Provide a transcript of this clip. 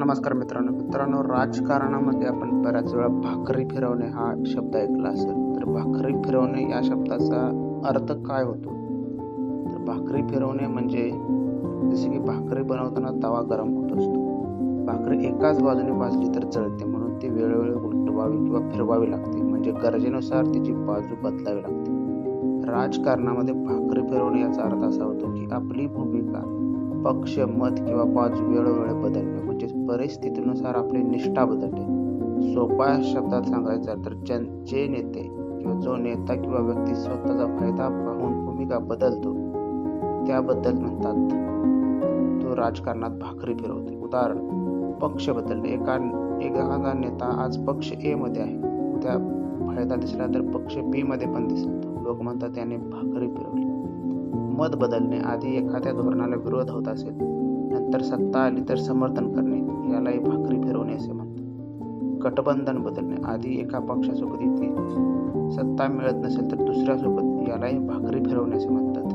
नमस्कार मित्रांनो, राजकारणामध्ये आपण बऱ्याच वेळा भाकरी फिरवणे हा शब्द ऐकला असेल. तर भाकरी फिरवणे या शब्दाचा अर्थ काय होतो? तर भाकरी फिरवणे म्हणजे जसे की भाकरी बनवताना तवा गरम होत असतो. भाकरी एकाच बाजूने भाजली तर जळते, म्हणून ती वेळोवेळी उलटवावी किंवा फिरवावी लागते. म्हणजे गरजेनुसार तिची बाजू बदलावी लागते. राजकारणामध्ये भाकरी फिरवणे याचा अर्थ असा होतो की आपली भूमिका, पक्ष, मत किंवा बाजू वेळोवेळी बदलणे, म्हणजे परिस्थितीनुसार आपली निष्ठा बदलणे. सोप्या शब्दात सांगायचं तर जे नेते किंवा जो नेता किंवा व्यक्ती स्वतःचा फायदा पाहून भूमिका बदलतो त्याबद्दल म्हणतात तो राजकारणात भाकरी फिरवते. उदाहरण, पक्ष बदलणे. एखादा नेता आज पक्ष ए मध्ये आहे, उद्या फायदा दिसला तर पक्ष बी मध्ये पण दिसेल, लोक म्हणतात त्याने भाकरी फिरवली. मत बदलणे. आधी एखाद्या धोरणाला विरोध होत असेल, नंतर सत्ता आली तर समर्थन करणे, यालाही भाकरी फिरवणे असे म्हणतात. गठबंधन बदलणे. आधी एका पक्षासोबत येते, सत्ता मिळत नसेल तर दुसऱ्यासोबत, यालाही भाकरी फिरवणे असे म्हणतात.